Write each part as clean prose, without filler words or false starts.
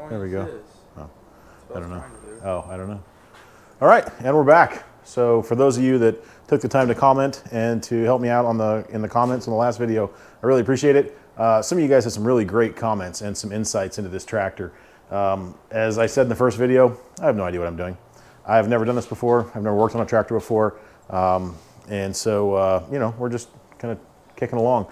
There we go. Oh, I don't know. Oh, I don't know. All right, and we're back. So for those of you that took the time to comment and to help me out in the comments on the last video, I really appreciate it. Some of you guys had some really great comments and some insights into this tractor. As I said in the first video, I have no idea what I'm doing. I've never done this before. I've never worked on a tractor before. And so, you know, we're just kind of kicking along.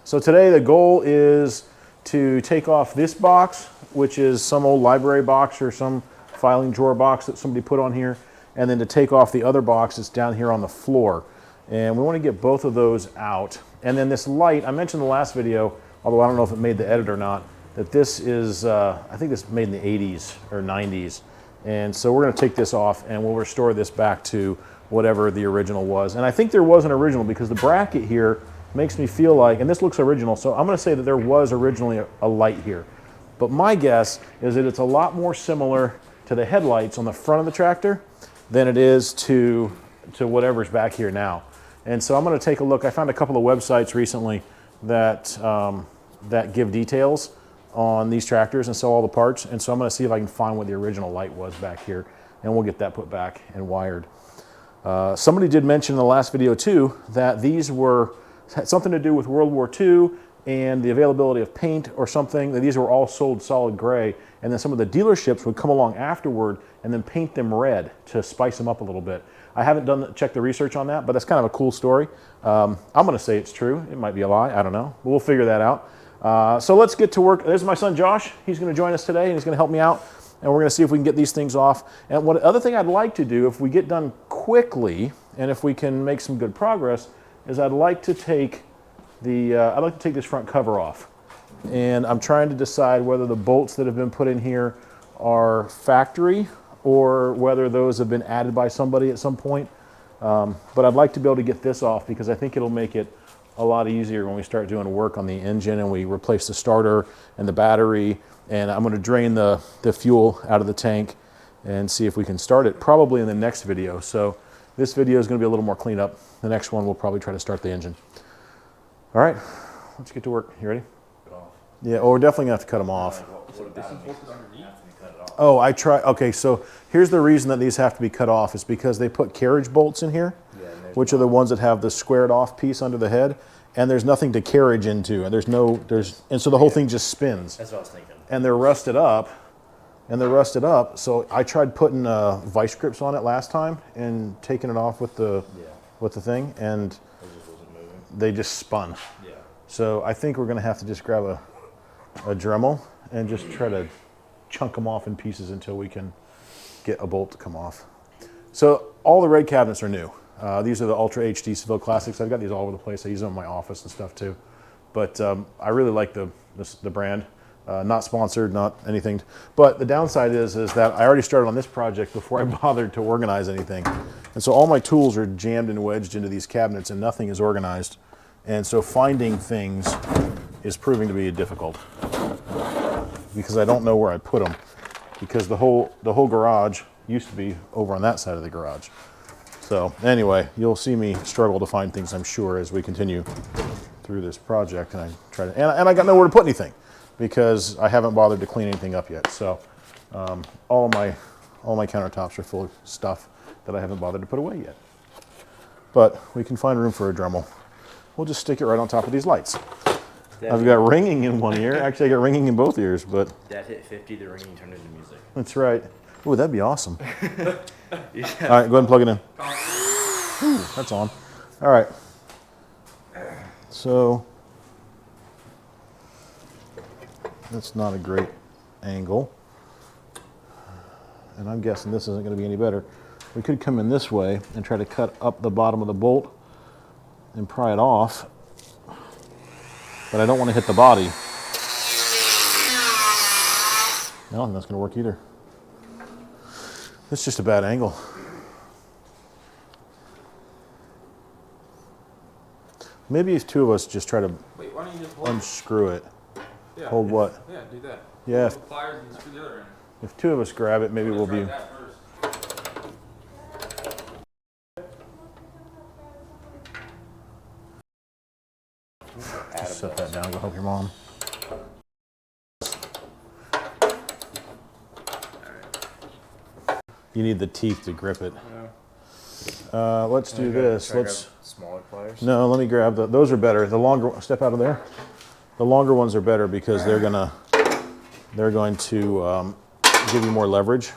So today the goal is to take off this box, which is some old library box or some filing drawer box that somebody put on here, and then to take off the other box that's down here on the floor. And we want to get both of those out. And then this light, I mentioned in the last video, although I don't know if it made the edit or not, that this is, I think this is made in the 80s or 90s. And so we're going to take this off and we'll restore this back to whatever the original was. And I think there was an original because the bracket here makes me feel like, and this looks original, so I'm going to say that there was originally a light here. But my guess is that it's a lot more similar to the headlights on the front of the tractor than it is to whatever's back here now. And so I'm going to take a look. I found a couple of websites recently that, that give details on these tractors and sell all the parts. And so I'm going to see if I can find what the original light was back here, and we'll get that put back and wired. Somebody did mention in the last video too that these had something to do with World War II and the availability of paint or something, that these were all sold solid gray, and then some of the dealerships would come along afterward and then paint them red to spice them up a little bit. I haven't checked the research on that, but that's kind of a cool story. I'm going to say it's true. It might be a lie. I don't know. But we'll figure that out. So let's get to work. There's my son Josh. He's going to join us today, and he's going to help me out, and we're going to see if we can get these things off. And what other thing I'd like to do, if we get done quickly and if we can make some good progress, is I'd like to take this front cover off. And I'm trying to decide whether the bolts that have been put in here are factory or whether those have been added by somebody at some point. But I'd like to be able to get this off because I think it'll make it a lot easier when we start doing work on the engine and we replace the starter and the battery. And I'm going to drain the fuel out of the tank and see if we can start it probably in the next video. So this video is going to be a little more cleanup. The next one we'll probably try to start the engine. All right, let's get to work. You ready? Yeah, oh, we're definitely going to have to cut them off. Oh, okay, so here's the reason that these have to be cut off is because they put carriage bolts in here, which are the ones that have the squared off piece under the head, and there's nothing to carriage into, and and so the whole thing just spins. That's what I was thinking. And they're rusted up, so I tried putting vice grips on it last time and taking it off with the thing, and they just spun. Yeah. So I think we're going to have to just grab a Dremel and just try to chunk them off in pieces until we can get a bolt to come off. So all the red cabinets are new. These are the Ultra HD Seville Classics. I've got these all over the place. I use them in my office and stuff too. But I really like the brand. Not sponsored, not anything. But the downside is that I already started on this project before I bothered to organize anything. And so all my tools are jammed and wedged into these cabinets and nothing is organized. And so finding things is proving to be difficult because I don't know where I put them, because the whole garage used to be over on that side of the garage. So anyway, you'll see me struggle to find things, I'm sure, as we continue through this project. And I got nowhere to put anything because I haven't bothered to clean anything up yet. So all my countertops are full of stuff that I haven't bothered to put away yet. But we can find room for a Dremel. We'll just stick it right on top of these lights. I've got ringing in one ear. Actually, I got ringing in both ears, but... Dad hit 50, the ringing turned into music. That's right. Ooh, that'd be awesome. Yeah. All right, go ahead and plug it in. Ooh, that's on. All right. So, that's not a great angle. And I'm guessing this isn't going to be any better. We could come in this way and try to cut up the bottom of the bolt and pry it off. But I don't want to hit the body. No, I don't think that's going to work either. It's just a bad angle. Maybe if two of us just try to why don't you just unscrew it. Yeah. Hold what? Yeah, do that. Yeah. Hold the pliers and screw the other end. If two of us grab it, maybe we'll be... That first. Just set that down. Go help your mom. You need the teeth to grip it. Yeah. Let's do this. Should I Let's. grab smaller pliers. No, let me grab those are better. The longer, step out of there. The longer ones are better because they're going to give you more leverage.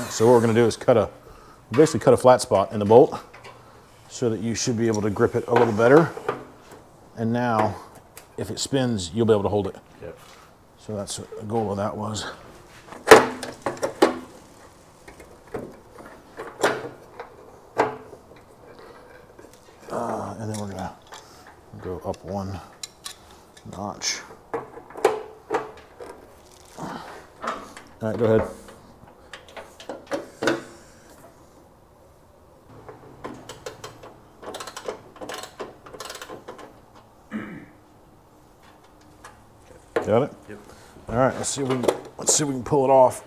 So what we're going to do is basically cut a flat spot in the bolt so that you should be able to grip it a little better. And now, if it spins, you'll be able to hold it. Yep. So that's what the goal of that was. And then we're going to go up one notch. All right, go ahead. Got it? Yep. All right, let's see if we can pull it off.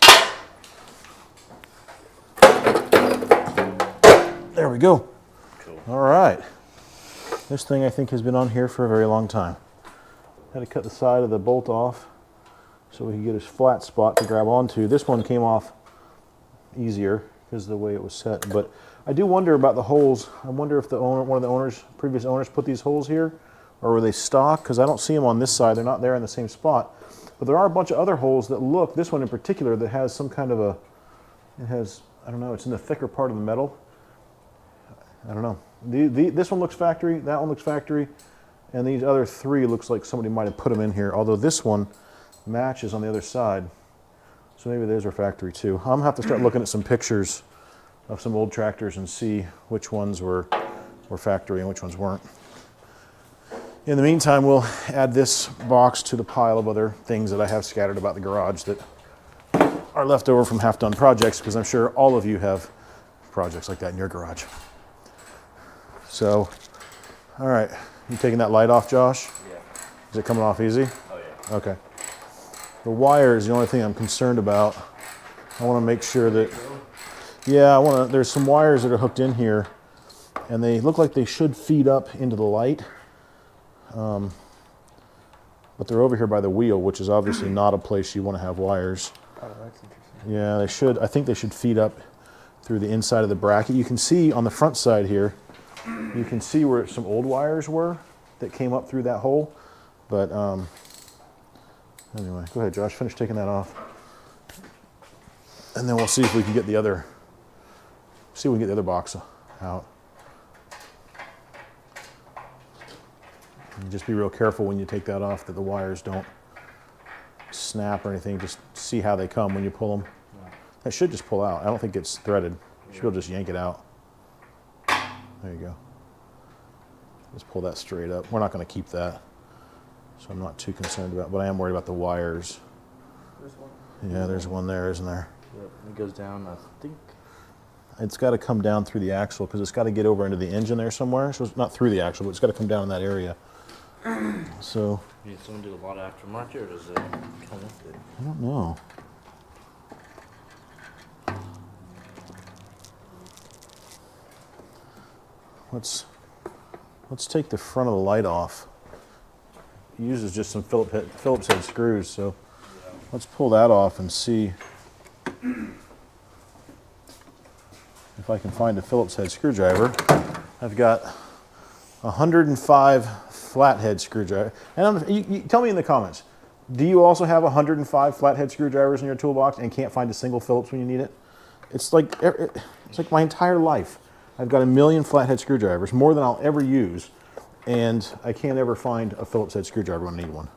There we go. Cool. All right. This thing I think has been on here for a very long time. Had to cut the side of the bolt off so we could get a flat spot to grab onto. This one came off easier because of the way it was set. But I do wonder about the holes. I wonder if one of the previous owners put these holes here, or were they stock? Because I don't see them on this side. They're not there in the same spot. But there are a bunch of other holes that look, this one in particular, that has some kind of I don't know, it's in the thicker part of the metal. I don't know. This one looks factory, that one looks factory, and these other three looks like somebody might have put them in here, although this one matches on the other side. So maybe those are factory too. I'm gonna have to start looking at some pictures of some old tractors and see which ones were factory and which ones weren't. In the meantime, we'll add this box to the pile of other things that I have scattered about the garage that are left over from half-done projects, because I'm sure all of you have projects like that in your garage. So, all right, you taking that light off, Josh? Yeah. Is it coming off easy? Oh yeah. Okay. The wire is the only thing I'm concerned about. I want to make sure that, yeah, there's some wires that are hooked in here, and they look like they should feed up into the light. But they're over here by the wheel, which is obviously not a place you want to have wires. Oh, that's interesting. Yeah, they should. I think they should feed up through the inside of the bracket. You can see on the front side here, you can see where some old wires were that came up through that hole. But anyway, go ahead, Josh. Finish taking that off, and then we'll see if we can get the other. See if we can get the other box out. And just be real careful when you take that off that the wires don't snap or anything. Just see how they come when you pull them. Yeah. That should just pull out. I don't think it's threaded. You should be able to just yank it out. There you go. Just pull that straight up. We're not going to keep that, so I'm not too concerned about it, but I am worried about the wires. There's one. Yeah, there's one there, isn't there? Yep. It goes down, I think. It's got to come down through the axle because it's got to get over into the engine there somewhere. So it's not through the axle, but it's got to come down in that area. So You need someone to do a lot of aftermarket, or does it come with it? I don't know. Let's take the front of the light off. It uses just some Phillips head screws, so let's pull that off and see if I can find a Phillips head screwdriver. I've got 105 flathead screwdriver. And you tell me in the comments, do you also have 105 flathead screwdrivers in your toolbox and can't find a single Phillips when you need it? It's like my entire life. I've got a million flathead screwdrivers, more than I'll ever use, and I can't ever find a Phillips head screwdriver when I need one.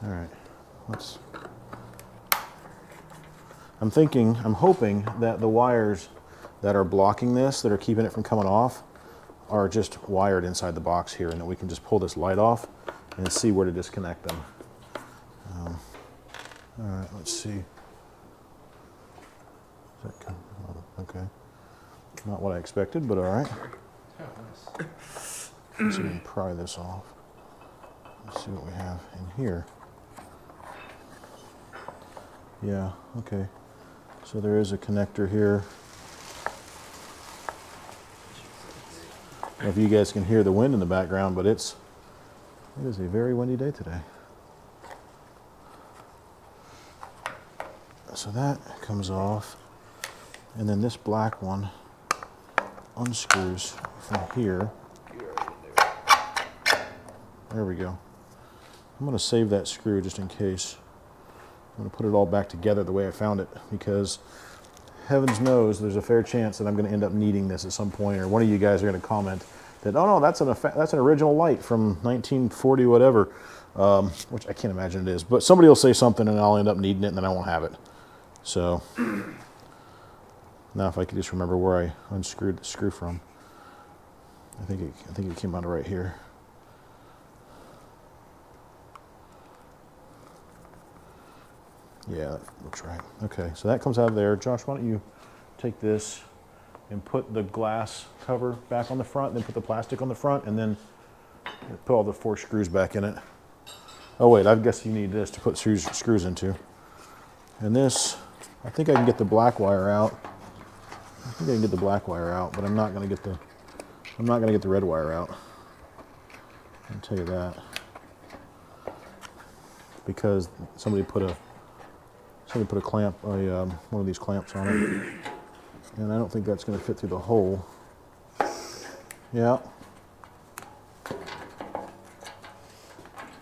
All right, I'm hoping that the wires that are blocking this, that are keeping it from coming off, are just wired inside the box here, and that we can just pull this light off and see where to disconnect them. All right, let's see. that come? Oh, okay. Not what I expected, but all right. Let's see if we can pry this off. Let's see what we have in here. Yeah, okay. So there is a connector here. I don't know if you guys can hear the wind in the background, but it is a very windy day today. So that comes off, and then this black one unscrews from here. There we go. I'm going to save that screw just in case. I'm going to put it all back together the way I found it, because heavens knows there's a fair chance that I'm going to end up needing this at some point, or one of you guys are going to comment that, oh no, that's an original light from 1940 whatever, which I can't imagine it is, but somebody will say something and I'll end up needing it and then I won't have it. So now if I could just remember where I unscrewed the screw from. I think it came out of right here. Yeah, that looks right. Okay, so that comes out of there. Josh, why don't you take this and put the glass cover back on the front, then put the plastic on the front, and then put all the 4 screws back in it. Oh wait, I guess you need this to put screws into. And this, I think I can get the black wire out. I think I can get the black wire out, but I'm not gonna get the red wire out. I'll tell you that. Because somebody put a clamp, one of these clamps on it, and I don't think that's going to fit through the hole. Yeah.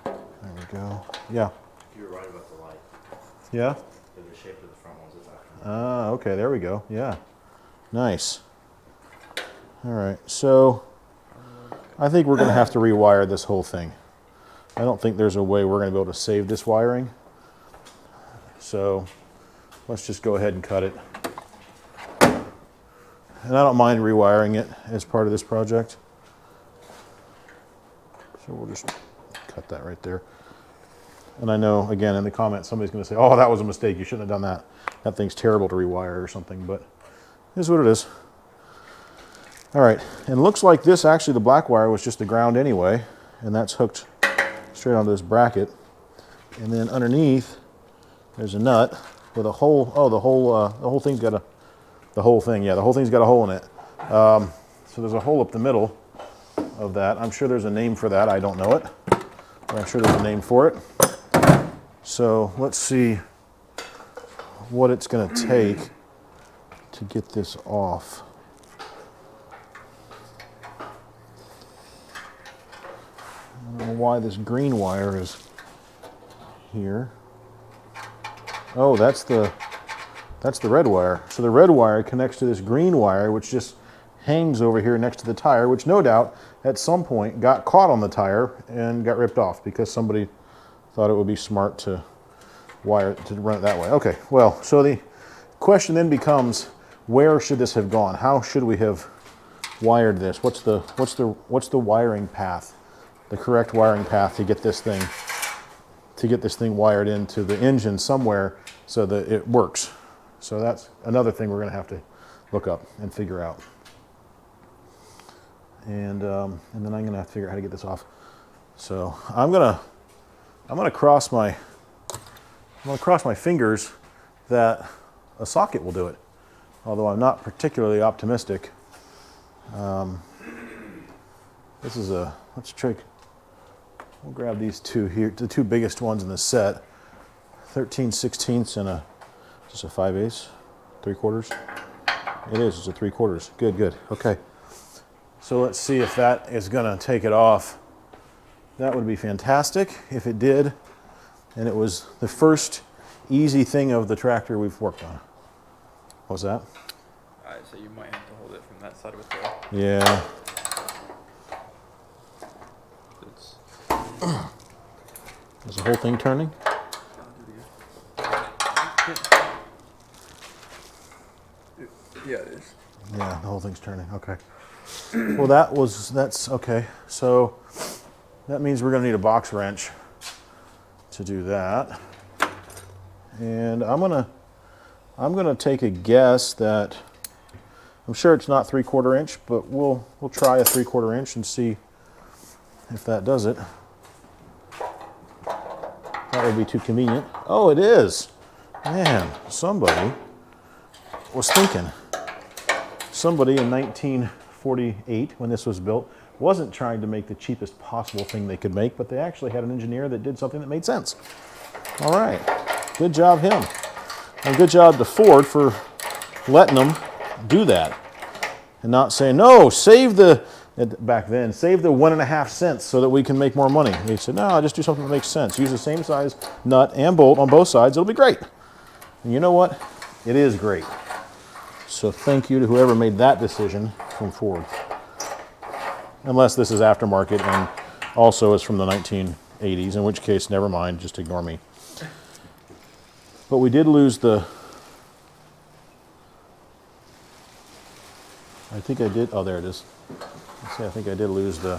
There we go. Yeah. You were right about the light. Yeah? The shape of the front ones is actually. Ah, okay, there we go. Yeah. Nice. All right, so I think we're going to have to rewire this whole thing. I don't think there's a way we're going to be able to save this wiring. So let's just go ahead and cut it. And I don't mind rewiring it as part of this project. So we'll just cut that right there. And I know, again, in the comments, somebody's going to say, oh, that was a mistake. You shouldn't have done that. That thing's terrible to rewire or something, but it is what it is. All right, and it looks like this, actually, the black wire was just the ground anyway, and that's hooked straight onto this bracket. And then underneath, there's a nut with a hole. Oh, the whole thing's got the whole thing's got a hole in it. So there's a hole up the middle of that. I'm sure there's a name for that. I don't know it, but I'm sure there's a name for it. So let's see what it's going to take to get this off. I don't know why this green wire is here. Oh, that's the red wire. So the red wire connects to this green wire, which just hangs over here next to the tire, which no doubt at some point got caught on the tire and got ripped off because somebody thought it would be smart to run it that way. Okay, well, so the question then becomes, where should this have gone? How should we have wired this? What's the wiring path? The correct wiring path to get this thing wired into the engine somewhere so that it works. So that's another thing we're going to have to look up and figure out. And then I'm going to have to figure out how to get this off. So I'm going to cross my fingers that a socket will do it. Although I'm not particularly optimistic. This is let's try. We'll grab these two here, the two biggest ones in the set. 13/16 and just a 5/8, 3/4. It is, it's a 3/4. Good, okay. So let's see if that is gonna take it off. That would be fantastic if it did. And it was the first easy thing of the tractor we've worked on. What was that? Alright, so you might have to hold it from that side of it though. Yeah. Is the whole thing turning? Yeah, it is. Yeah, the whole thing's turning. Okay. Well, that's okay. So that means we're going to need a box wrench to do that. And I'm going to I'm going to take a guess that, I'm sure it's not 3/4 inch, but we'll try a 3/4 inch and see if that does it. That would be too convenient. Oh, it is. Man, somebody was thinking. Somebody in 1948, when this was built, wasn't trying to make the cheapest possible thing they could make, but they actually had an engineer that did something that made sense. All right, good job him. And good job to Ford for letting them do that. And not saying, no, save the, back then, save the 1.5 cents so that we can make more money. They said, no, just do something that makes sense. Use the same size nut and bolt on both sides, it'll be great. And you know what? It is great. So thank you to whoever made that decision from Ford. Unless this is aftermarket and also is from the 1980s, in which case, never mind, just ignore me. But we did lose the, I think I did, oh, there it is. Let's see, I think I did lose the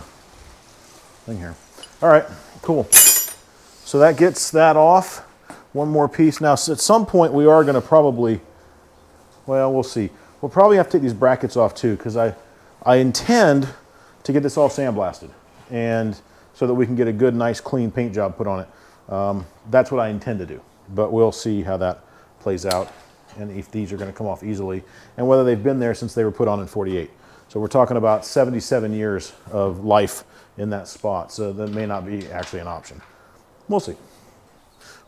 thing here. All right, cool. So that gets that off. One more piece. Now, so at some point, we are going to probably, well, we'll see. We'll probably have to take these brackets off too, because I intend to get this all sandblasted, and so that we can get a good, nice, clean paint job put on it. That's what I intend to do, but we'll see how that plays out, and if these are going to come off easily, and whether they've been there since they were put on in '48. So we're talking about 77 years of life in that spot, so that may not be actually an option. We'll see.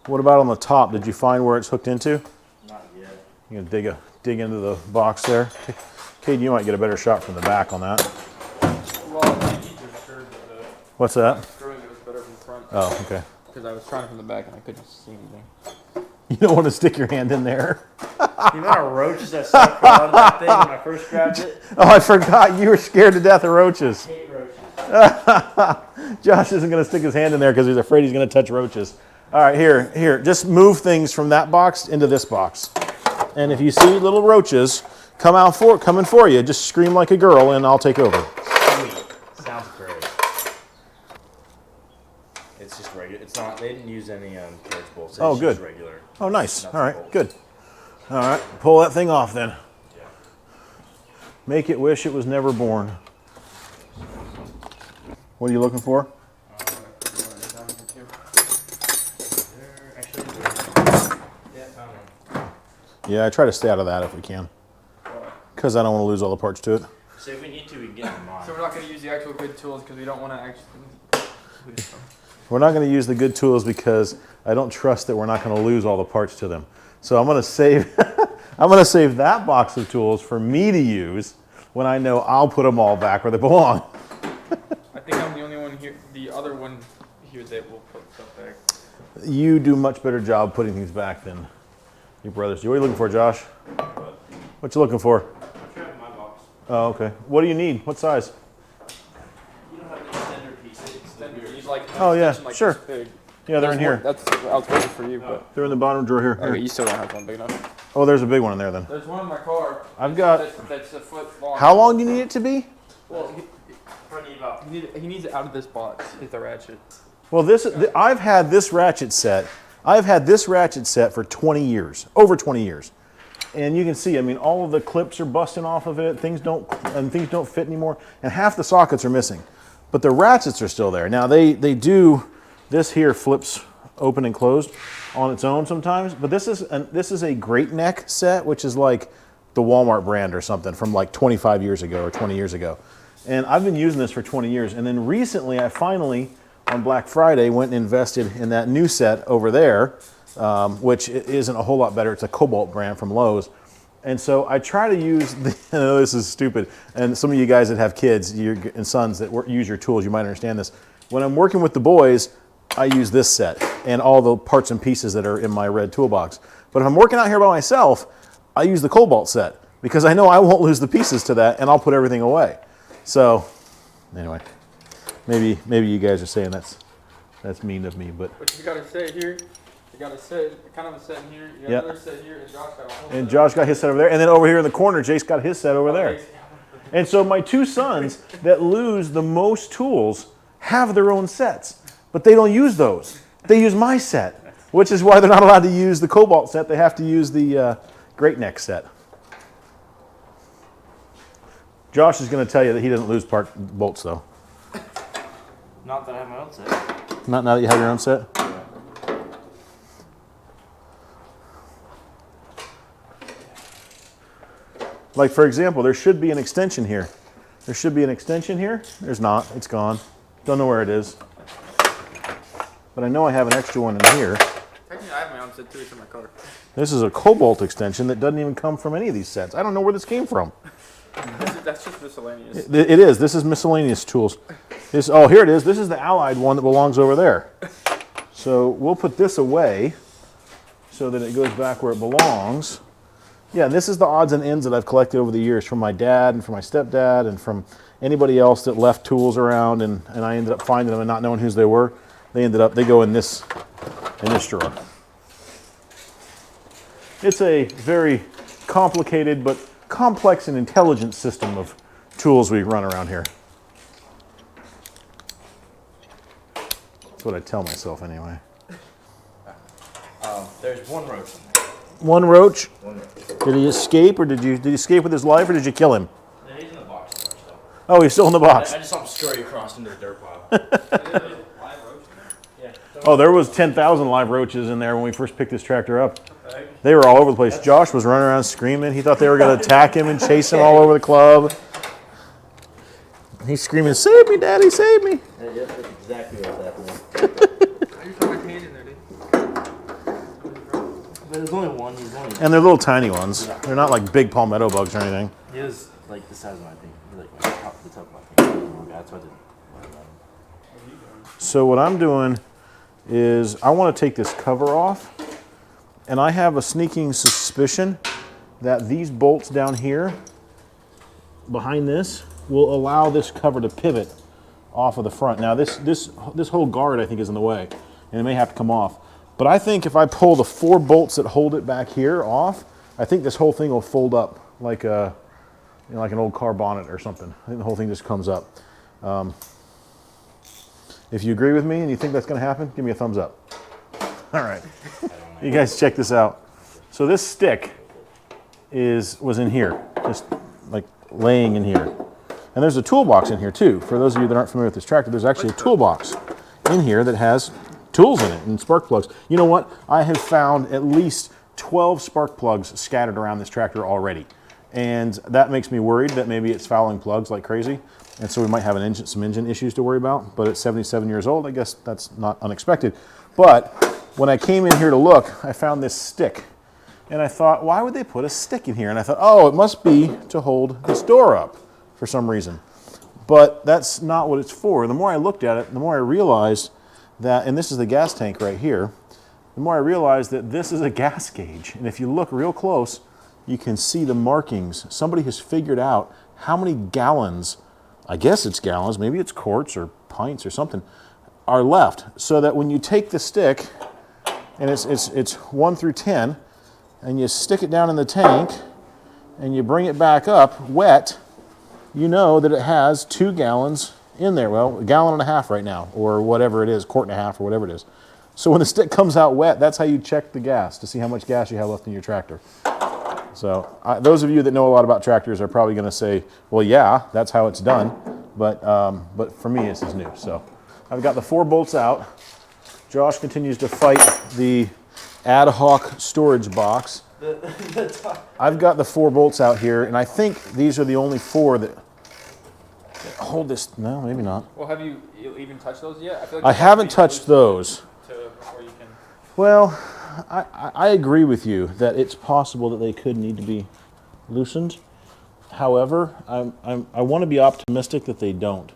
What about on the top? Did you find where it's hooked into? Not yet. You gonna dig into the box there? Cade, you might get a better shot from the back on that. Well, I need to assure that What's that? screwing it was better from front. Oh, okay. Because I was trying it from the back and I couldn't see anything. You don't want to stick your hand in there. The amount of roaches that sucked out of that thing when I first grabbed it. Oh, I forgot. You were scared to death of roaches. Hate roaches. Josh isn't going to stick his hand in there because he's afraid he's going to touch roaches. All right, here. Just move things from that box into this box. And if you see little roaches coming for you, just scream like a girl and I'll take over. Sweet. Sounds great. It's just regular. It's not. They didn't use any torch bolts. It's Oh, good. Just regular. Oh, nice. Nuts All and right, bolts. good. All right, pull that thing off then. Yeah. Make it wish it was never born. What are you looking for? Yeah, found one. Yeah, I try to stay out of that if we can, because I don't want to lose all the parts to it. So if we need to, we can get in mine. So we're not going to use the actual good tools because we don't want to actually. We're not going to use the good tools because I don't trust that we're not going to lose all the parts to them. So I'm going to save I'm going to save that box of tools for me to use when I know I'll put them all back where they belong. I think I'm the only one here, the other one here that will put stuff back. You do a much better job putting things back than your brothers do. What are you looking for, Josh? What you looking for? I'm trying my box. Oh, okay. What do you need? What size? You don't have the extender pieces. Extender, use like Oh, yeah, extension like sure. this big. Yeah, they're There's in here. one- That's outside for you, but They're in the bottom drawer here. okay, you still don't have one big enough. Oh, there's a big one in there then. There's one in my car. I've got. That's a foot long. How long do you need it to be? Well, Probably need about. he needs it out of this box. Hit the ratchet. Well, I've had this ratchet set. I've had this ratchet set for 20 years, over 20 years, and you can see. I mean, all of the clips are busting off of it. Things don't fit anymore, and half the sockets are missing, but the ratchets are still there. Now they do. This here flips open and closed on its own sometimes, but this is a Great Neck set, which is like the Walmart brand or something from like 25 years ago or 20 years ago. And I've been using this for 20 years. And then recently I finally, on Black Friday, went and invested in that new set over there, which isn't a whole lot better. It's a Cobalt brand from Lowe's. And so I try to use, I know this is stupid, and some of you guys that have kids and sons that use your tools, you might understand this. When I'm working with the boys, I use this set and all the parts and pieces that are in my red toolbox. But if I'm working out here by myself, I use the Cobalt set because I know I won't lose the pieces to that and I'll put everything away. So anyway, maybe you guys are saying that's mean of me, but. But you got a set here. You got a set, kind of a set in here. You got Yep. another set here, and Josh got a whole And set. Josh got his set over there, and then over here in the corner, Jace got his set over there. Okay. And so my two sons that lose the most tools have their own sets, but they don't use those. They use my set, which is why they're not allowed to use the Cobalt set. They have to use the Great neck set. Josh is going to tell you that he doesn't lose bolts though. Not that I have my own set. Not now that you have your own set? Yeah. Like for example, there should be an extension here. There should be an extension here. There's not, it's gone. Don't know where it is. But I know I have an extra one in here. Technically, I have my own set too. It's in my car. This is a cobalt extension that doesn't even come from any of these sets. I don't know where this came from. That's just miscellaneous. It is. This is miscellaneous tools. Oh, here it is. This is the Allied one that belongs over there. So we'll put this away so that it goes back where it belongs. Yeah, this is the odds and ends that I've collected over the years from my dad and from my stepdad and from anybody else that left tools around, and I ended up finding them and not knowing whose they were. They go in this drawer. It's a very complicated but complex and intelligent system of tools we run around here. That's what I tell myself anyway. There's one roach in there. One roach? One roach. Did he escape, or did he escape with his life, or did you kill him? Yeah, he's in the box somewhere still. Oh, he's still in the box. I just saw him scurry across into the dirt pile. Live roach in there? Yeah. Oh, there was 10,000 live roaches in there when we first picked this tractor up. They were all over the place. Josh was running around screaming. He thought they were going to attack him and chase him all over the club. He's screaming, "Save me, Daddy, save me!" Yeah, that's exactly what's happening. I used to have my hand in there, dude. But there's only one. He's only. And they're little tiny ones. They're not like big palmetto bugs or anything. He was like the size of my thing. He was like the top of my finger. That's why I didn't worry about him. So what I'm doing is I want to take this cover off, and I have a sneaking suspicion that these bolts down here behind this will allow this cover to pivot off of the front. Now this whole guard I think is in the way, and it may have to come off. But I think if I pull the 4 bolts that hold it back here off, I think this whole thing will fold up like a, like an old car bonnet or something. I think the whole thing just comes up. If you agree with me and you think that's going to happen, give me a thumbs up. All right, you guys check this out. So this stick was in here, just like laying in here. And there's a toolbox in here too. For those of you that aren't familiar with this tractor, there's actually a toolbox in here that has tools in it and spark plugs. You know what? I have found at least 12 spark plugs scattered around this tractor already. And that makes me worried that maybe it's fouling plugs like crazy. And so we might have some engine issues to worry about. But at 77 years old, I guess that's not unexpected. But when I came in here to look, I found this stick. And I thought, why would they put a stick in here? And I thought, oh, it must be to hold this door up for some reason. But that's not what it's for. The more I looked at it, the more I realized that, and this is the gas tank right here, the more I realized that this is a gas gauge. And if you look real close, you can see the markings. Somebody has figured out how many gallons, I guess it's gallons, maybe it's quarts or pints or something, are left. So that when you take the stick, and it's 1 through 10, and you stick it down in the tank, and you bring it back up wet, you know that it has 2 gallons in there. Well, 1.5 gallons right now, or whatever it is, 1.5 quarts or whatever it is. So when the stick comes out wet, that's how you check the gas, to see how much gas you have left in your tractor. So those of you that know a lot about tractors are probably going to say, well, yeah, that's how it's done. But for me, this is new. So I've got the 4 bolts out. Josh continues to fight the ad hoc storage box. I've got the 4 bolts out here, and I think these are the only 4 that hold this. No, maybe not. Well, have you even touched those yet? I feel like I haven't touched those. Before you can. Well, I agree with you that it's possible that they could need to be loosened. However, I want to be optimistic that they don't.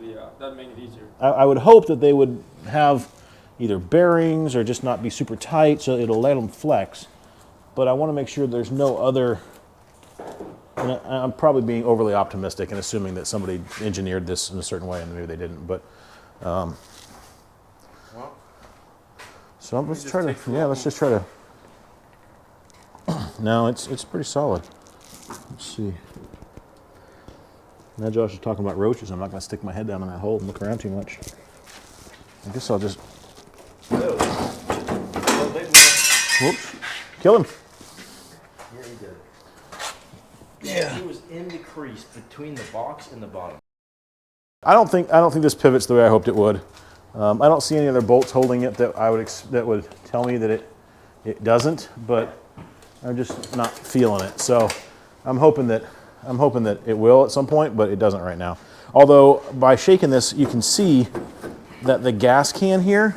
Yeah, that'd make it easier. I would hope that they would have either bearings or just not be super tight so it'll let them flex. But I want to make sure there's no other, and I'm probably being overly optimistic and assuming that somebody engineered this in a certain way and maybe they didn't. But so let's try to, let's just try to, no, it's pretty solid. Let's see. Now Josh is talking about roaches. I'm not going to stick my head down in that hole and look around too much. I guess I'll just, whoops, kill him. Yeah, Yeah. He was in the crease between the box and the bottom. I don't think this pivots the way I hoped it would. I don't see any other bolts holding it that that would tell me that it doesn't, but I'm just not feeling it. So I'm hoping that it will at some point, but it doesn't right now. Although by shaking this, you can see that the gas can here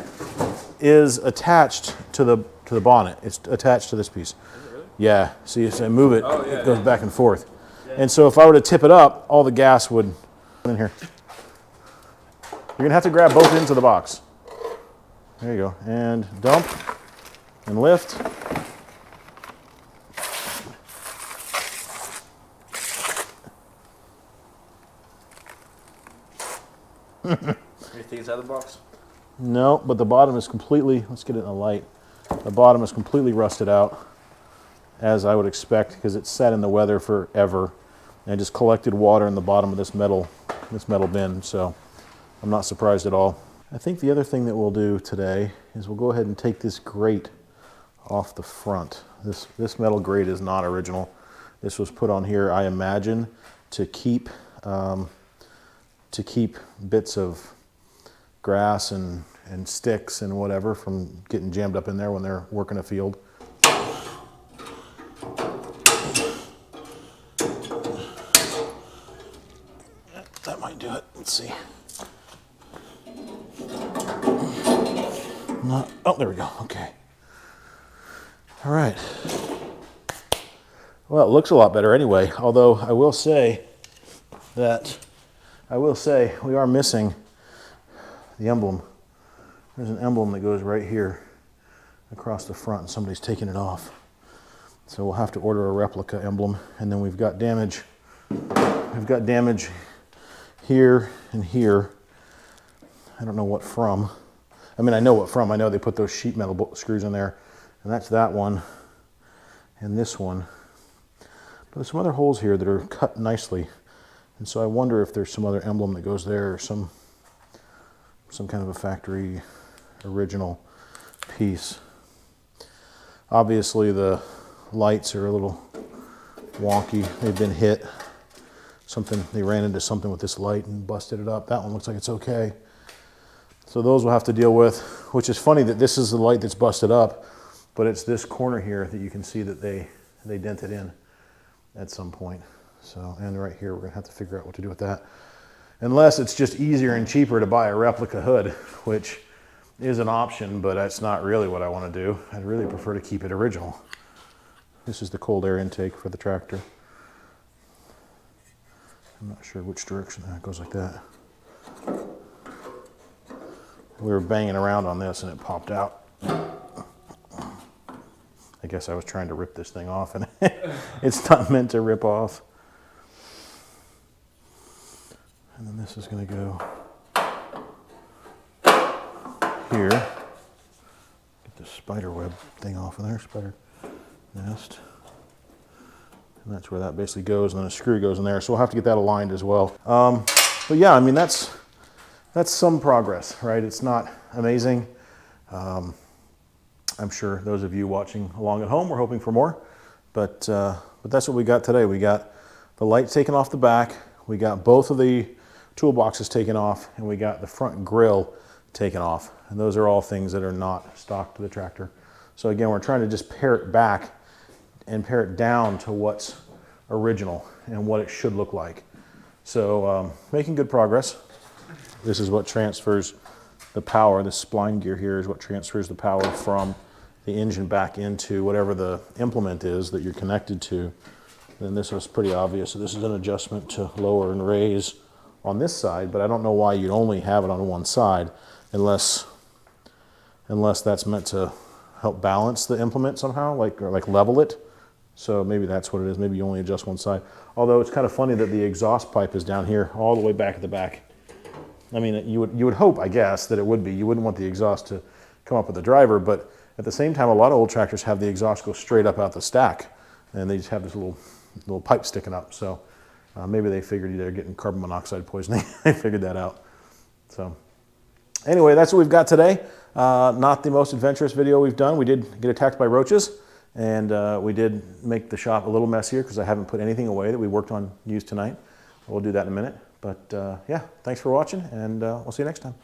is attached to the bonnet. It's attached to this piece. Is it really? Yeah. See, if I move it, it goes back and forth. Yeah. And so if I were to tip it up, all the gas would in here. You're gonna have to grab both ends of the box. There you go. And dump and lift. Anything inside the box? No, but the bottom is completely, let's get it in the light. The bottom is completely rusted out, as I would expect, because it's sat in the weather forever. And I just collected water in the bottom of this metal bin, so I'm not surprised at all. I think the other thing that we'll do today is we'll go ahead and take this grate off the front. This metal grate is not original. This was put on here, I imagine, to keep bits of grass and sticks and whatever from getting jammed up in there when they're working a field. That might do it. Let's see. Oh, there we go. Okay. All right. Well, it looks a lot better anyway, although I will say we are missing the emblem. There's an emblem that goes right here across the front, and somebody's taken it off. So we'll have to order a replica emblem, and then we've got damage. We've got damage here and here. I don't know what from. I mean, I know what from. I know they put those sheet metal screws in there, and that's that one and this one. But there's some other holes here that are cut nicely, and so I wonder if there's some other emblem that goes there, or some kind of a factory original piece. Obviously, the lights are a little wonky. They've been hit. They ran into something with this light and busted it up. That one looks like it's okay. So those we'll have to deal with, which is funny that this is the light that's busted up, but it's this corner here that you can see that they dented in at some point. So, and right here, we're gonna have to figure out what to do with that. Unless it's just easier and cheaper to buy a replica hood, which is an option, but that's not really what I want to do. I'd really prefer to keep it original. This is the cold air intake for the tractor. I'm not sure which direction that goes like that. We were banging around on this and it popped out. I guess I was trying to rip this thing off and it's not meant to rip off. And then this is going to go here. Get the spider web thing off of there, spider nest. And that's where that basically goes, and then a screw goes in there. So we'll have to get that aligned as well. But yeah, I mean, that's some progress, right? It's not amazing. I'm sure those of you watching along at home were hoping for more, but that's what we got today. We got the light taken off the back. We got both of the toolboxes taken off, and we got the front grille taken off. And those are all things that are not stock to the tractor. So again, we're trying to just pare it back and pare it down to what's original and what it should look like. So making good progress. This is what transfers the power. This spline gear here is what transfers the power from the engine back into whatever the implement is that you're connected to. And this was pretty obvious. So this is an adjustment to lower and raise on this side, but I don't know why you'd only have it on one side unless that's meant to help balance the implement somehow, or level it. So maybe that's what it is. Maybe you only adjust one side. Although it's kind of funny that the exhaust pipe is down here all the way back at the back. I mean, you would hope, I guess, that it would be. You wouldn't want the exhaust to come up with the driver, but at the same time, a lot of old tractors have the exhaust go straight up out the stack, and they just have this little pipe sticking up. So maybe they figured they're getting carbon monoxide poisoning. They figured that out. So anyway, that's what we've got today. Not the most adventurous video we've done. We did get attacked by roaches, And we did make the shop a little messier because I haven't put anything away that we worked on used tonight. We'll do that in a minute. But yeah, thanks for watching, and we'll see you next time.